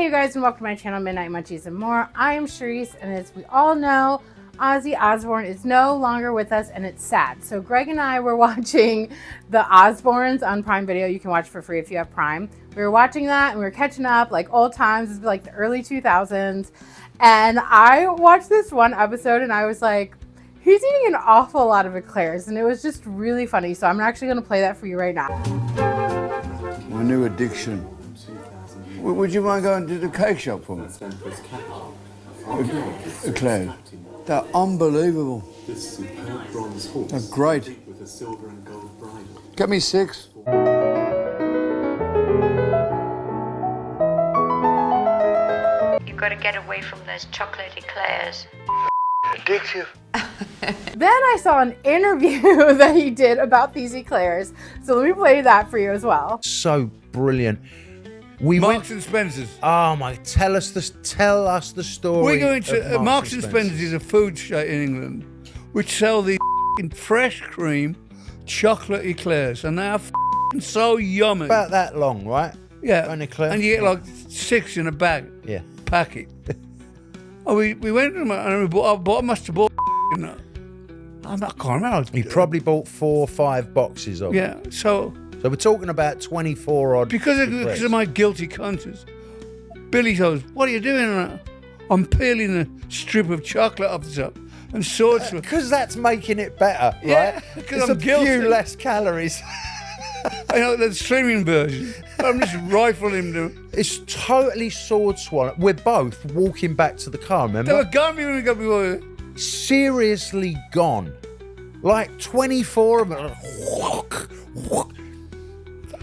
you guys, and welcome to my channel, Midnight Munchies and More. I am Charisse, and as we all know, Ozzy Osbourne is no longer with us, and it's sad. So Greg and I were watching the Osbornes on Prime Video. You can watch for free if you have Prime. We were watching that, and we were catching up like old times. This was like the early 2000s. And I watched this one episode, and I was like, he's eating an awful lot of Eclairs, and it was just really funny. So I'm actually going to play that for you right now. My new addiction. Would you mind going to the cake shop for me? Eclairs. They're unbelievable. This superb bronze horse. They're great. With a silver and gold bridle. Get me 6. You've got to get away from those chocolate eclairs. Addictive. Then I saw an interview that he did about these Eclairs. So let me play that for you as well. So brilliant. We Marks went, and Spencer's. oh my, tell us the story. We're going to of Marks and Spencer's is a food chain in England which sell the fresh cream chocolate Eclairs, and they are so yummy. About that long, right? Yeah, An eclair? and you get like 6 in a bag. Yeah. Packet. Oh, we went to them and we bought, I must have bought. I can't remember. You probably bought 4 or 5 boxes of them. Yeah, so we're talking about 24 odd. because of my guilty conscience, Billy goes, "What are you doing?" I'm peeling a strip of chocolate off the top and sorts of. Because that's making it better, Yeah, right? 'cause It's I'm a guilty. few less calories. I know the streaming version. I'm just rifling him. It's totally sword swallow. We're both walking back to the car, They were remember? gone when we got before. Seriously gone. Like 24 of them.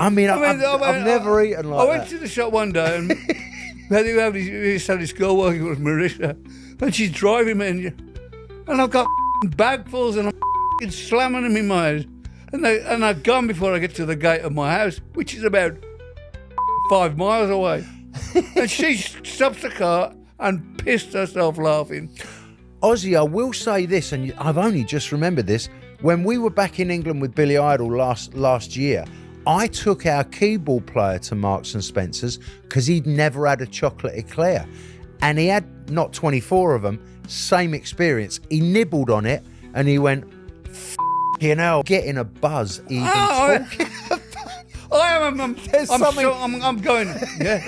I mean, I've never eaten like I went that. to the shop one day and we used to have this girl working with Marissa, and she's driving me, and I've got bagfuls and I'm slamming them in my head. And I've gone before I get to the gate of my house, which is about 5 miles away. And she stops the car and pissed herself laughing. Ozzy, I will say this, and I've only just remembered this. When we were back in England with Billy Idol last year, I took our keyboard player to Marks and Spencer's because he'd never had a chocolate eclair. And he had not 24 of them, same experience. He nibbled on it and he went, you know, getting a buzz even talking. I'm going, yeah.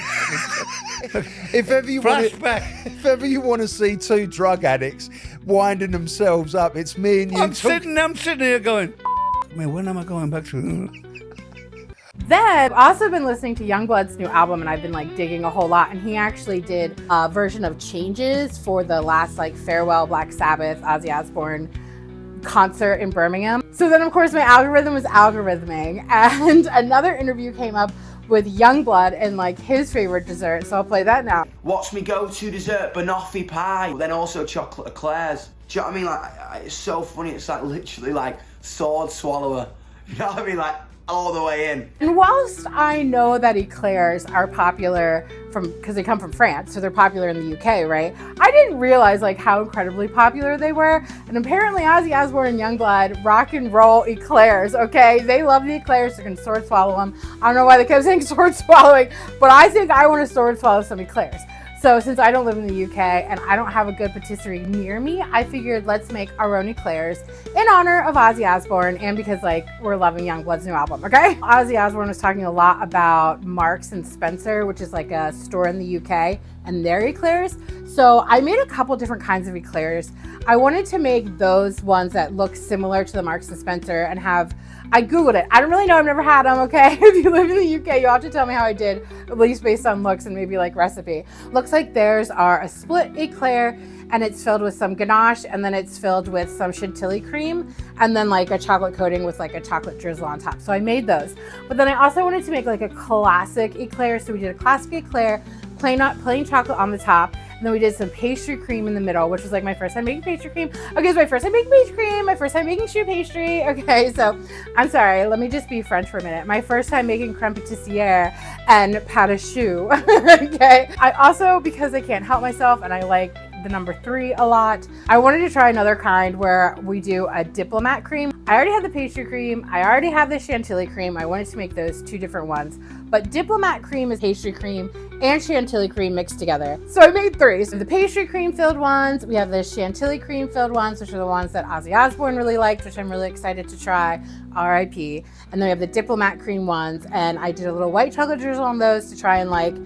If ever you want Flashback. if ever you want to see 2 drug addicts winding themselves up, it's me and you. I'm sitting here going, man, when am I going back to? Then I've also been listening to Yungblud's new album, and I've been like digging a whole lot. And he actually did a version of Changes for the last like farewell Black Sabbath Ozzy Osbourne concert in Birmingham. So then of course my algorithm was algorithming, and another interview came up with Yungblud and like his favorite dessert. So I'll play that now. What's my go-to dessert? Banoffee pie. Then also chocolate eclairs. Do you know what I mean? Like, it's so funny. It's like literally like sword swallower. You know what I mean? Like all the way in. And whilst I know that Eclairs are popular because they come from France, so they're popular in the UK, right? I didn't realize like how incredibly popular they were. And apparently Ozzy Osbourne and Yungblud rock and roll Eclairs, okay? They love the Eclairs, they can sword swallow them. I don't know why they kept saying sword swallowing, but I think I want to sword swallow some Eclairs. So since I don't live in the UK and I don't have a good patisserie near me, I figured let's make our own Eclairs in honor of Ozzy Osbourne and because like we're loving Yungblud's new album, okay? Ozzy Osbourne was talking a lot about Marks and Spencer, which is like a store in the UK, and their Eclairs. So I made a couple different kinds of Eclairs. I wanted to make those ones that look similar to the Marks and Spencer and I Googled it. I don't really know, I've never had them, okay? If you live in the UK, you'll have to tell me how I did, at least based on looks and maybe like recipe. Looks like theirs are a split eclair, and it's filled with some ganache, and then it's filled with some chantilly cream, and then like a chocolate coating with like a chocolate drizzle on top. So I made those. But then I also wanted to make like a classic eclair. So we did a classic eclair, plain chocolate on the top, and then we did some pastry cream in the middle, which was like my first time making pastry cream. Okay, it's my first time making pastry cream, my first time making choux pastry. Okay, so I'm sorry, let me just be French for a minute. My first time making creme patissiere and pâte à choux. Okay, I also, because I can't help myself and I like the number 3 a lot, I wanted to try another kind where we do a diplomat cream. I already have the pastry cream, I already have the chantilly cream. I wanted to make those 2 different ones. but diplomat cream is pastry cream and chantilly cream mixed together. So I made 3. So the pastry cream filled ones, we have the chantilly cream filled ones, which are the ones that Ozzy Osbourne really liked, which I'm really excited to try, RIP. And then we have the diplomat cream ones, and I did a little white chocolate drizzle on those to try and like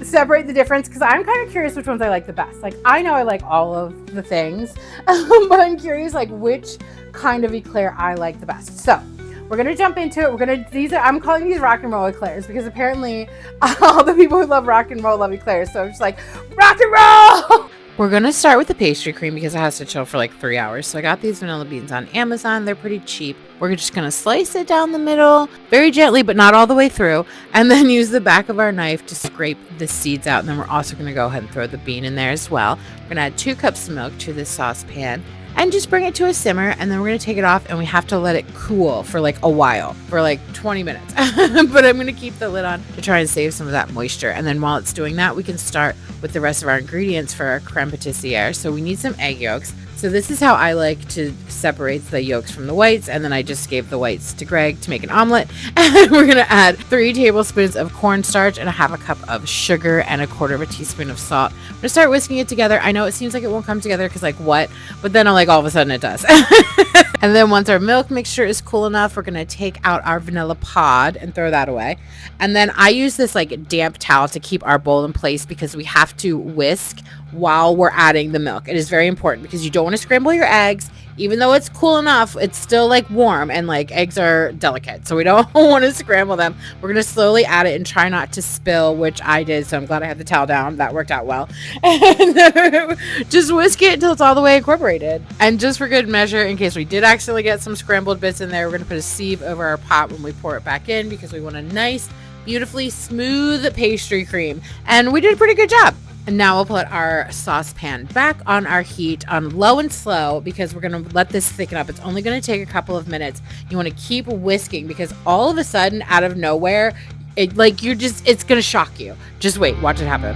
separate the difference, because I'm kind of curious which ones I like the best. Like, I know I like all of the things, but I'm curious like which kind of eclair I like the best. So we're gonna jump into it. I'm calling these rock and roll eclairs because apparently all the people who love rock and roll love eclairs. So I'm just like, rock and roll! We're gonna start with the pastry cream because it has to chill for like 3 hours. So I got these vanilla beans on Amazon. They're pretty cheap. We're just gonna slice it down the middle, very gently, but not all the way through. And then use the back of our knife to scrape the seeds out. And then we're also gonna go ahead and throw the bean in there as well. We're gonna add 2 cups of milk to this saucepan and just bring it to a simmer, and then we're going to take it off, and we have to let it cool for like a while, for like 20 minutes. But I'm going to keep the lid on to try and save some of that moisture. And then while it's doing that, we can start with the rest of our ingredients for our creme patissiere. So we need some egg yolks. So this is how I like to separate the yolks from the whites, and then I just gave the whites to Greg to make an omelet. And we're gonna add 3 tablespoons of cornstarch and a 1/2 cup of sugar and 1/4 teaspoon of salt. I'm gonna start whisking it together. I know it seems like it won't come together because like what, but then all of a sudden it does. And then once our milk mixture is cool enough, we're gonna take out our vanilla pod and throw that away. And then I use this like damp towel to keep our bowl in place because we have to whisk while we're adding the milk. It is very important because you don't want to scramble your eggs. Even though it's cool enough, it's still like warm, and like eggs are delicate, so we don't want to scramble them. We're gonna slowly add it and try not to spill, which I did, so I'm glad I had the towel down. That worked out well. And just whisk it until it's all the way incorporated. And just for good measure, in case we did accidentally get some scrambled bits in there, we're gonna put a sieve over our pot when we pour it back in because we want a nice, beautifully smooth pastry cream. And we did a pretty good job. And now we'll put our saucepan back on our heat on low and slow because we're going to let this thicken up. It's only going to take a couple of minutes. You want to keep whisking because all of a sudden, out of nowhere, it's going to shock you. Just wait, watch it happen.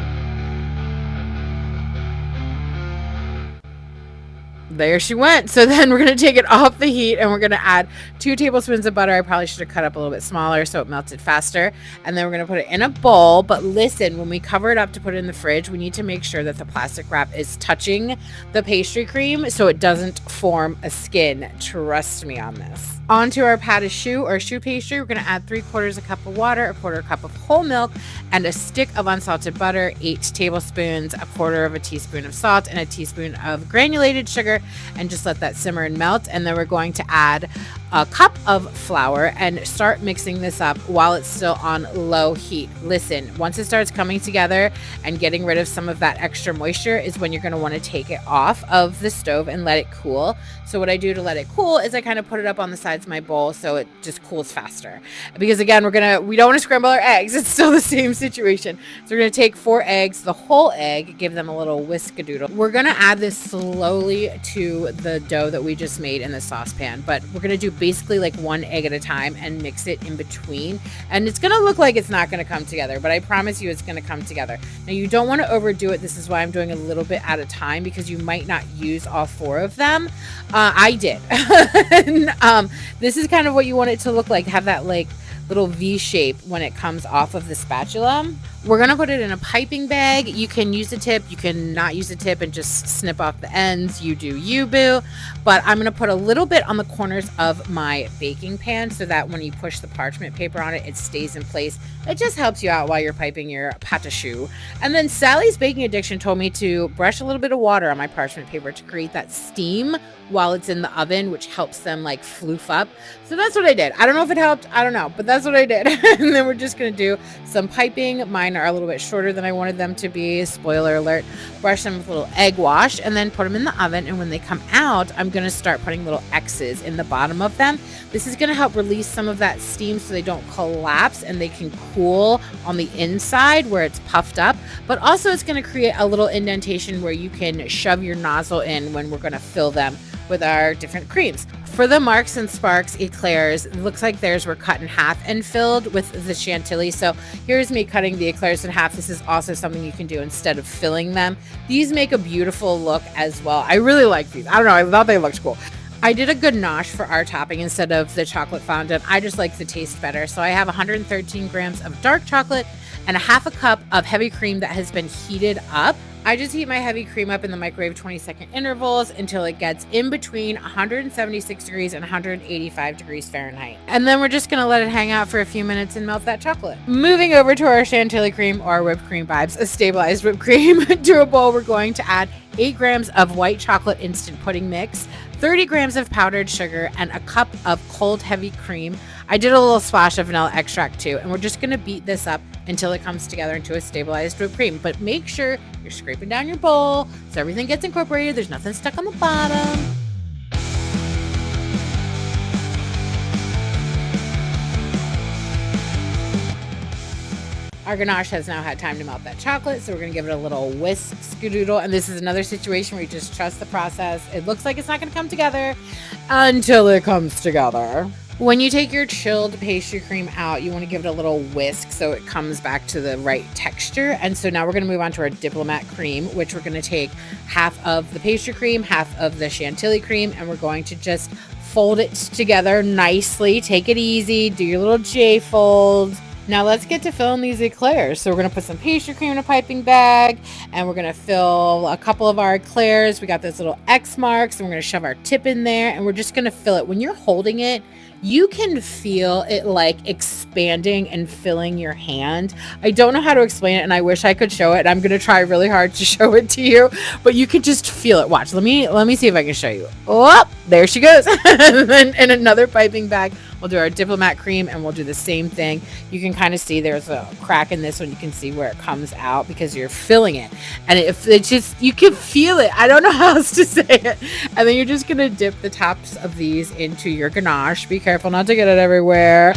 There she went. So then we're going to take it off the heat and we're going to add 2 tablespoons of butter. I probably should have cut up a little bit smaller so it melted faster. And then we're going to put it in a bowl. But listen, when we cover it up to put it in the fridge, we need to make sure that the plastic wrap is touching the pastry cream so it doesn't form a skin. Trust me on this. Onto our pat de choux or choux pastry, we're going to add 3/4 cup of water, 1/4 cup of whole milk, and a stick of unsalted butter, 8 tablespoons, 1/4 teaspoon of salt, and a teaspoon of granulated sugar, and just let that simmer and melt. And then we're going to add a cup of flour and start mixing this up while it's still on low heat. Listen, once it starts coming together and getting rid of some of that extra moisture is when you're going to want to take it off of the stove and let it cool. So what I do to let it cool is I kind of put it up on the sides of my bowl so it just cools faster. Because again, we don't want to scramble our eggs. It's still the same situation. So we're going to take 4 eggs, the whole egg, give them a little whisk-a-doodle. We're going to add this slowly to the dough that we just made in the saucepan, but we're going to do basically like 1 egg at a time and mix it in between. And it's going to look like it's not going to come together, but I promise you it's going to come together. Now you don't want to overdo it. This is why I'm doing a little bit at a time because you might not use all 4 of them. I did. And, this is kind of what you want it to look like. Have that like little V shape when it comes off of the spatula. We're going to put it in a piping bag. You can use a tip. You can not use a tip and just snip off the ends. You do you, boo. But I'm going to put a little bit on the corners of my baking pan so that when you push the parchment paper on it, it stays in place. It just helps you out while you're piping your pâte à choux. And then Sally's Baking Addiction told me to brush a little bit of water on my parchment paper to create that steam while it's in the oven, which helps them like floof up. So that's what I did. I don't know if it helped. I don't know, but that's what I did. And then we're just going to do some piping. Mine are a little bit shorter than I wanted them to be. Spoiler alert. Brush them with a little egg wash and then put them in the oven. And when they come out, I'm going to start putting little X's in the bottom of them. This is going to help release some of that steam so they don't collapse and they can cool on the inside where it's puffed up. But also it's going to create a little indentation where you can shove your nozzle in when we're going to fill them with our different creams. For the Marks and Sparks Eclairs, it looks like theirs were cut in half and filled with the chantilly. So here's me cutting the eclairs in half. This is also something you can do instead of filling them. These make a beautiful look as well. I really like these. I don't know, I thought they looked cool. I did a ganache for our topping instead of the chocolate fondant. I just like the taste better. So I have 113 grams of dark chocolate and a half a cup of heavy cream that has been heated up. I just heat my heavy cream up in the microwave 20-second intervals until it gets in between 176 degrees and 185 degrees Fahrenheit. And then we're just gonna let it hang out for a few minutes and melt that chocolate. Moving over to our chantilly cream or whipped cream vibes, a stabilized whipped cream. To a bowl, we're going to add 8 grams of white chocolate instant pudding mix, 30 grams of powdered sugar, and a cup of cold heavy cream. I did a little splash of vanilla extract too, and we're just gonna beat this up until it comes together into a stabilized whipped cream. But make sure you're scraping down your bowl so everything gets incorporated. There's nothing stuck on the bottom. Our ganache has now had time to melt that chocolate, so we're gonna give it a little whisk skadoodle. And this is another situation where you just trust the process. It looks like it's not gonna come together until it comes together. When you take your chilled pastry cream out, you want to give it a little whisk so it comes back to the right texture. And so now we're going to move on to our diplomat cream, which we're going to take half of the pastry cream, half of the chantilly cream, and we're going to just fold it together nicely. Take it easy, do your little J fold. Now let's get to filling these eclairs. So we're gonna put some pastry cream in a piping bag, and we're gonna fill a couple of our eclairs. We got those little X marks, and we're gonna shove our tip in there, and we're just gonna fill it. When you're holding it, you can feel it like expanding and filling your hand. I don't know how to explain it, and I wish I could show it. And I'm gonna try really hard to show it to you, but you can just feel it. Watch, let me see if I can show you. Oh, there she goes. And then in another piping bag, we'll do our diplomat cream, and we'll do the same thing. You can kind of see there's a crack in this one. You can see where it comes out because you're filling it. And if it just, you can feel it. I don't know how else to say it. And then you're just going to dip the tops of these into your ganache. Be careful not to get it everywhere.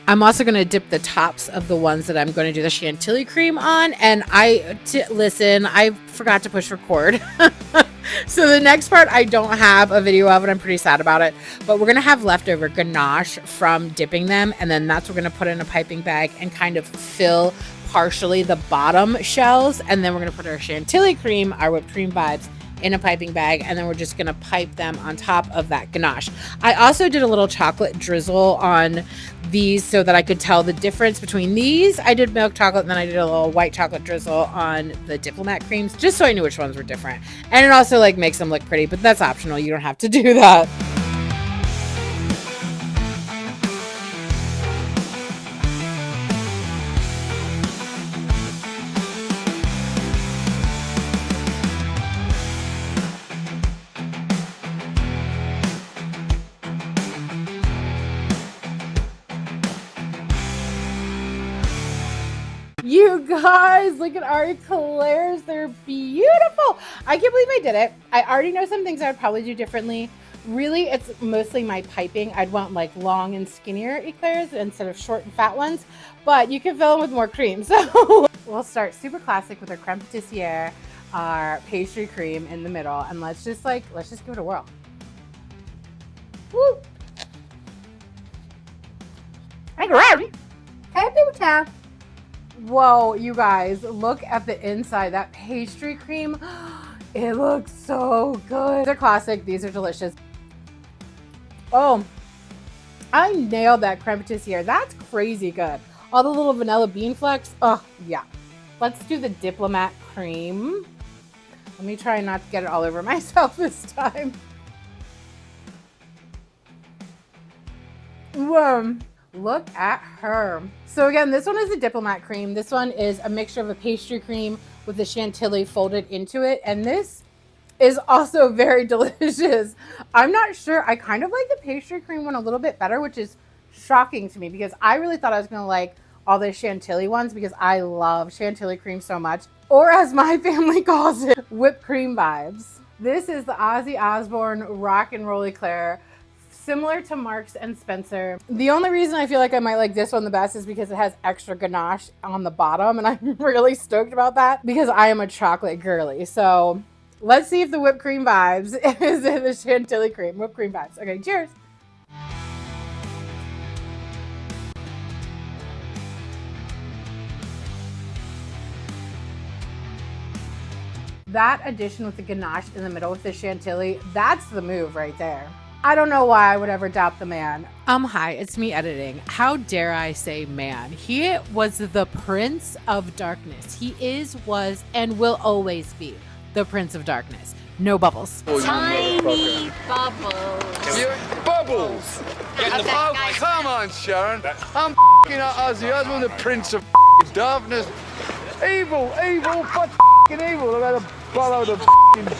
I'm also going to dip the tops of the ones that I'm going to do the chantilly cream on. And listen, I forgot to push record. So the next part I don't have a video of, and I'm pretty sad about it. But we're going to have leftover ganache from dipping them. And then that's what we're going to put in a piping bag and kind of fill partially the bottom shells. And then we're going to put our chantilly cream, our whipped cream vibes, in a piping bag, and then we're just gonna pipe them on top of that ganache. I also did a little chocolate drizzle on these so that I could tell the difference between these. I did milk chocolate, and then I did a little white chocolate drizzle on the diplomat creams, just so I knew which ones were different. And it also like makes them look pretty, but that's optional. You don't have to do that. You guys, look at our eclairs. They're beautiful. I can't believe I did it. I already know some things I would probably do differently. Really, it's mostly my piping. I'd want like long and skinnier eclairs instead of short and fat ones, but you can fill them with more cream. So we'll start super classic with our creme patissiere, our pastry cream in the middle, and let's just give it a whirl. Woo! Whoa, you guys, look at the inside. That pastry cream, it looks so good. These are classic. These are delicious. Oh, I nailed that creme patissiere. That's crazy good. All the little vanilla bean flecks. Oh, yeah. Let's do the diplomat cream. Let me try not to get it all over myself this time. Whoa. Look at her. So again, this one is a diplomat cream. This one is a mixture of a pastry cream with the chantilly folded into it. And this is also very delicious. I'm not sure. I kind of like the pastry cream one a little bit better, which is shocking to me because I really thought I was going to like all the chantilly ones because I love chantilly cream so much. Or as my family calls it, whipped cream vibes. This is the Ozzy Osbourne Rock and Roll Eclair. Similar to Marks and Spencer. The only reason I feel like I might like this one the best is because it has extra ganache on the bottom, and I'm really stoked about that because I am a chocolate girly. So Let's see if the whipped cream vibes is in the chantilly cream. Whipped cream vibes. Okay, cheers. That addition with the ganache in the middle with the chantilly, that's the move right there. I don't know why I would ever doubt the man. Hi, it's me editing. How dare I say man? He was the Prince of Darkness. He is, was, and will always be the Prince of Darkness. No bubbles. Tiny bubbles. Bubbles! Come on, Sharon. I'm not Ozzy Osbourne, the Prince of Darkness. Evil, but evil. I gotta borrow the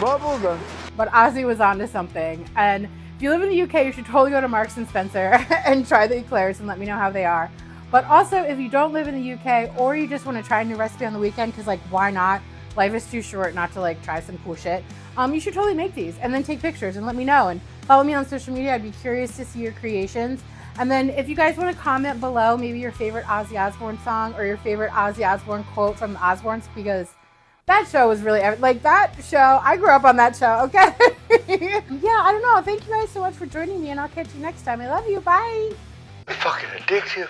bubbles. But Ozzy was onto something. And if you live in the UK, you should totally go to Marks and Spencer and try the Eclairs and let me know how they are. But also, if you don't live in the UK or you just want to try a new recipe on the weekend, because like, why not? Life is too short not to like try some cool shit. You should totally make these and then take pictures and let me know. And follow me on social media. I'd be curious to see your creations. And then if you guys want to comment below, maybe your favorite Ozzy Osbourne song or your favorite Ozzy Osbourne quote from the Osbornes, because that show was really, like that show, I grew up on that show, okay? Yeah, I don't know. Thank you guys so much for joining me, and I'll catch you next time. I love you. Bye. Fucking addictive.